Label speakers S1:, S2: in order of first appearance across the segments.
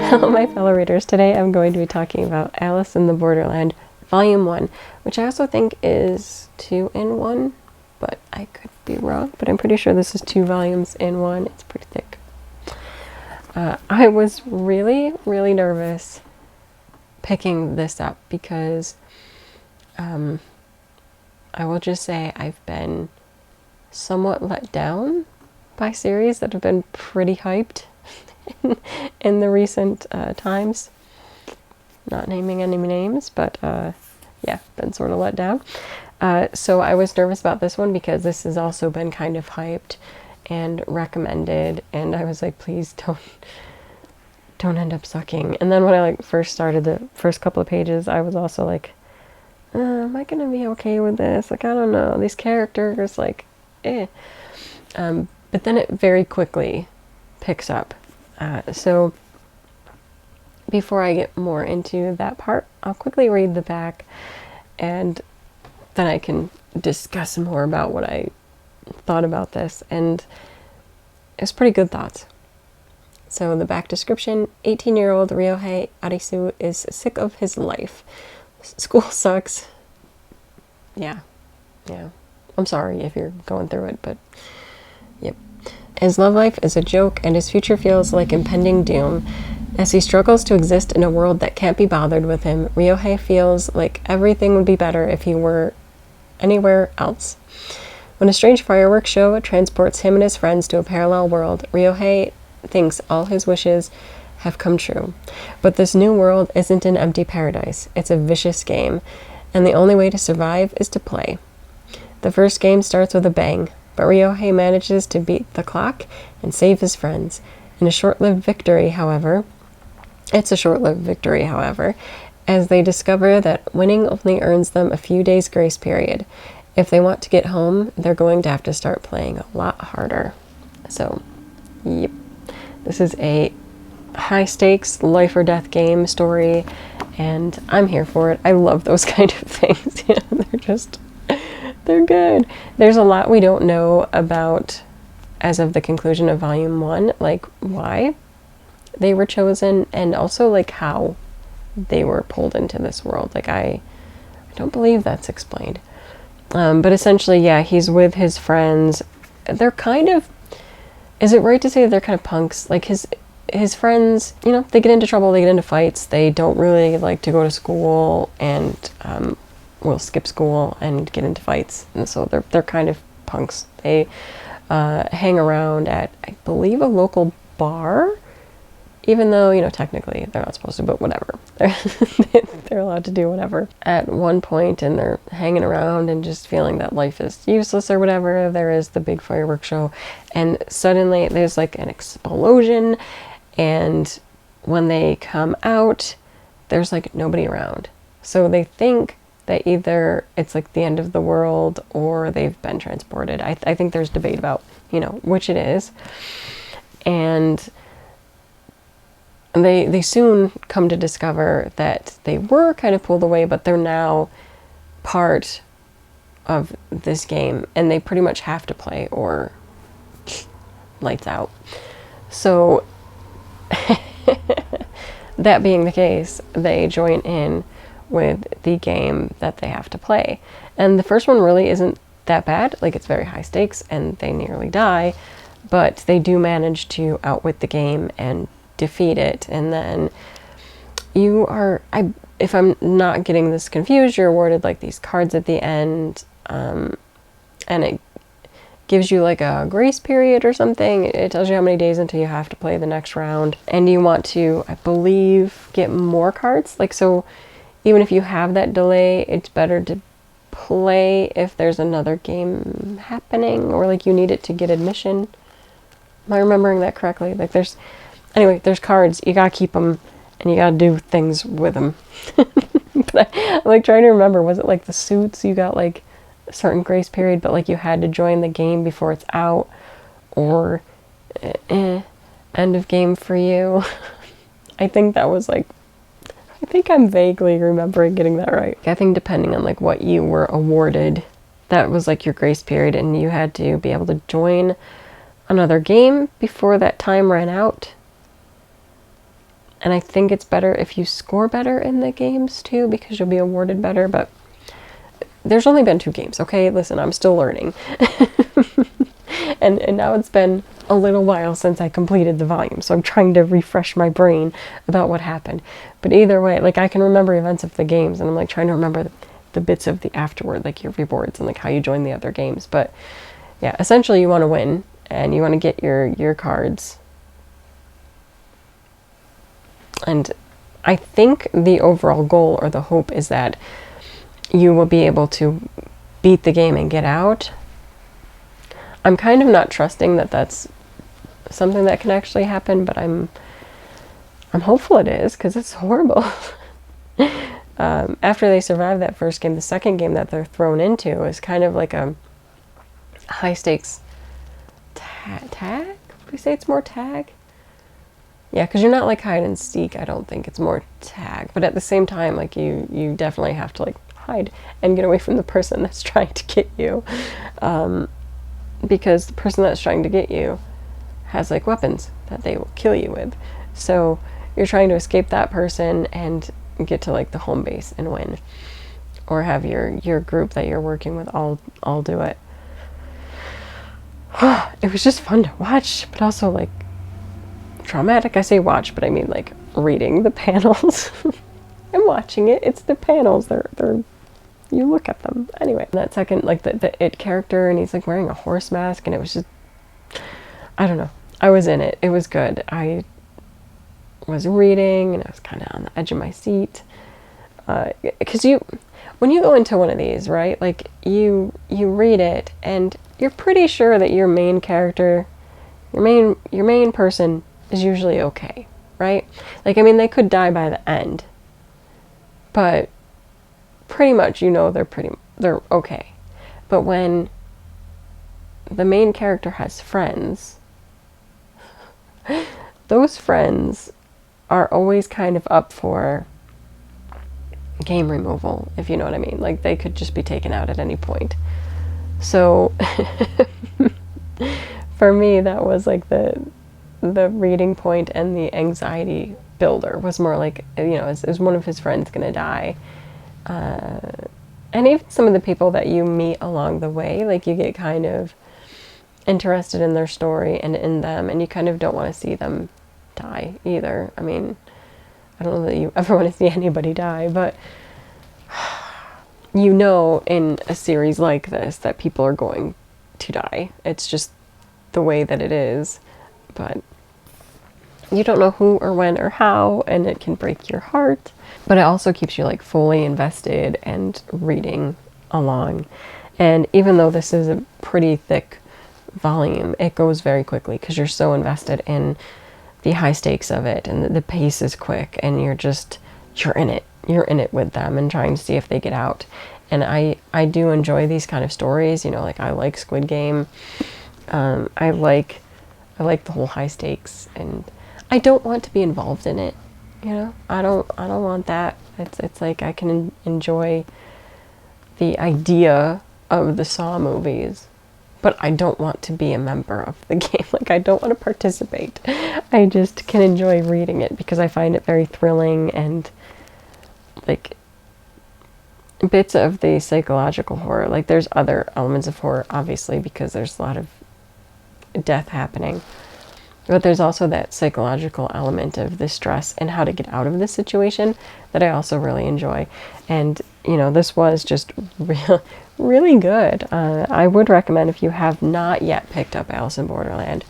S1: Hello, my fellow readers. Today I'm going to be talking about Alice in the Borderland, Volume 1, which I also think is 2 in 1, but I could be wrong, but I'm pretty sure this is 2 volumes in 1. It's pretty thick. I was really, really nervous picking this up because I will just say I've been somewhat let down by series that have been pretty hyped in the recent times. Not naming any names, but yeah, been sort of let down. So I was nervous about this one because this has also been kind of hyped and recommended, and I was like, please don't end up sucking. And then when I first started the first couple of pages, I was also like, am I gonna be okay with this? Like, I don't know, these characters, like, eh. But then it very quickly picks up. So before I get more into that part, I'll quickly read the back and then I can discuss more about what I thought about this. And it's pretty good thoughts. So the back description: 18-year-old Ryohei Arisu is sick of his life. School sucks. Yeah. I'm sorry if you're going through it, but yep. His love life is a joke and his future feels like impending doom. As he struggles to exist in a world that can't be bothered with him, Ryohei feels like everything would be better if he were anywhere else. When a strange fireworks show transports him and his friends to a parallel world, Ryohei thinks all his wishes have come true. But this new world isn't an empty paradise. It's a vicious game, and the only way to survive is to play. The first game starts with a bang, but Ryohei manages to beat the clock and save his friends. In a short-lived victory, however, as they discover that winning only earns them a few days grace period. If they want to get home, they're going to have to start playing a lot harder. So, yep. This is a high-stakes, life-or-death game story, and I'm here for it. I love those kind of things. You know, they're good. There's a lot we don't know about as of the conclusion of Volume 1, like why they were chosen, and also like how they were pulled into this world. Like I don't believe that's explained. But essentially, yeah, he's with his friends. They're kind of, is it right to say that they're kind of punks? Like his friends, you know, they get into trouble, they get into fights, they don't really like to go to school, and will skip school and get into fights. And so they're kind of punks. They hang around at, I believe, a local bar, even though, you know, technically they're not supposed to, but whatever. They're allowed to do whatever. At one point, and they're hanging around and just feeling that life is useless or whatever, there is the big fireworks show, and suddenly there's like an explosion, and when they come out, there's like nobody around. So they think that either it's like the end of the world or they've been transported. I think there's debate about, you know, which it is. And they soon come to discover that they were kind of pulled away, but they're now part of this game, and they pretty much have to play or lights out. So that being the case, they join in with the game that they have to play. And the first one really isn't that bad. Like, it's very high stakes and they nearly die, but they do manage to outwit the game and defeat it. And then you are, if I'm not getting this confused, you're awarded like these cards at the end, and it gives you like a grace period or something. It tells you how many days until you have to play the next round, and you want to, I believe, get more cards. Like, so even if you have that delay, it's better to play if there's another game happening, or like you need it to get admission. Am I remembering that correctly? Like there's cards, you gotta keep them and you gotta do things with them. But I'm like trying to remember, was it like the suits, you got like a certain grace period, but like you had to join the game before it's out, or end of game for you. I think that was like, I think I'm vaguely remembering getting that right. I think depending on like what you were awarded, that was like your grace period, and you had to be able to join another game before that time ran out. And I think it's better if you score better in the games too, because you'll be awarded better, but there's only been 2 games, okay? Listen, I'm still learning. and now it's been a little while since I completed the volume, so I'm trying to refresh my brain about what happened. But either way, like, I can remember events of the games, and I'm like trying to remember the bits of the afterward, like your rewards and like how you join the other games. But yeah, essentially you want to win, and you want to get your cards. And I think the overall goal or the hope is that you will be able to beat the game and get out. I'm kind of not trusting that that's something that can actually happen, but I'm hopeful it is, because it's horrible. After they survive that first game, the second game that they're thrown into is kind of like a high stakes tag? Would we say it's more tag? Yeah, because you're not like hide and seek, I don't think. It's more tag. But at the same time, like, you definitely have to like hide and get away from the person that's trying to get you. Because the person that's trying to get you has like weapons that they will kill you with. So you're trying to escape that person and get to like the home base and win. Or have your group that you're working with all do it. It was just fun to watch, but also like traumatic. I say watch, but I mean like reading the panels. I'm watching it. It's the panels. They're you look at them. Anyway, that second, like the it character, and he's like wearing a horse mask, and it was just, I don't know. I was in it. It was good. I was reading, and I was kind of on the edge of my seat. Because when you go into one of these, right, like you read it, and you're pretty sure that your main character, your main person is usually okay, right? Like, I mean, they could die by the end, but pretty much you know they're okay. But when the main character has friends, those friends are always kind of up for game removal, if you know what I mean. Like, they could just be taken out at any point. So for me, that was like the reading point, and the anxiety builder was more like, you know, is one of his friends gonna die? And even some of the people that you meet along the way, like, you get kind of interested in their story and in them, and you kind of don't want to see them die either. I mean, I don't know that you ever want to see anybody die, but you know, in a series like this that people are going to die. It's just the way that it is. But you don't know who or when or how, and it can break your heart. But it also keeps you like fully invested and reading along. And even though this is a pretty thick volume, it goes very quickly because you're so invested in the high stakes of it, and the pace is quick, and you're in it. You're in it with them and trying to see if they get out. And I do enjoy these kind of stories, you know, like I like Squid Game. I like the whole high stakes, and I don't want to be involved in it, you know. I don't want that. It's like I can enjoy the idea of the Saw movies, but I don't want to be a member of the game. Like, I don't want to participate. I just can enjoy reading it because I find it very thrilling, and like bits of the psychological horror. Like, there's other elements of horror, obviously, because there's a lot of death happening. But there's also that psychological element of the stress and how to get out of this situation that I also really enjoy. And, you know, this was just really good. I would recommend, if you have not yet picked up Alice in Borderland,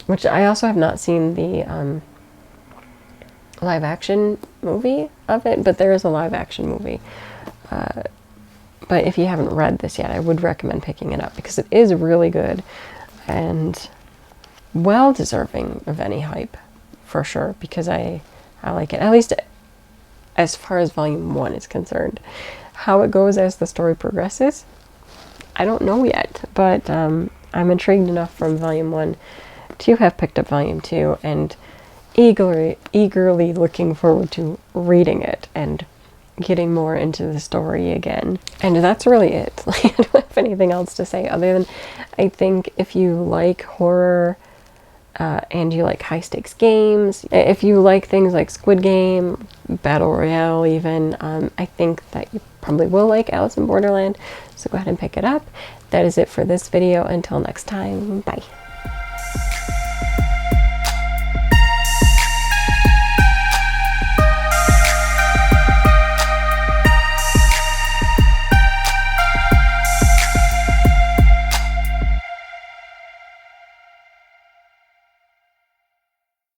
S1: which I also have not seen the live action movie of it, but there is a live action movie. But if you haven't read this yet, I would recommend picking it up because it is really good and well deserving of any hype, for sure, because I like it, at least as far as volume 1 is concerned. How it goes as the story progresses, I don't know yet, but I'm intrigued enough from volume 1 to have picked up volume 2 and eagerly looking forward to reading it and getting more into the story again. And that's really it. Like, I don't have anything else to say other than I think if you like horror and you like high stakes games, if you like things like Squid Game, Battle Royale even, I think that you probably will like Alice in Borderland, so go ahead and pick it up. That is it for this video. Until next time, bye.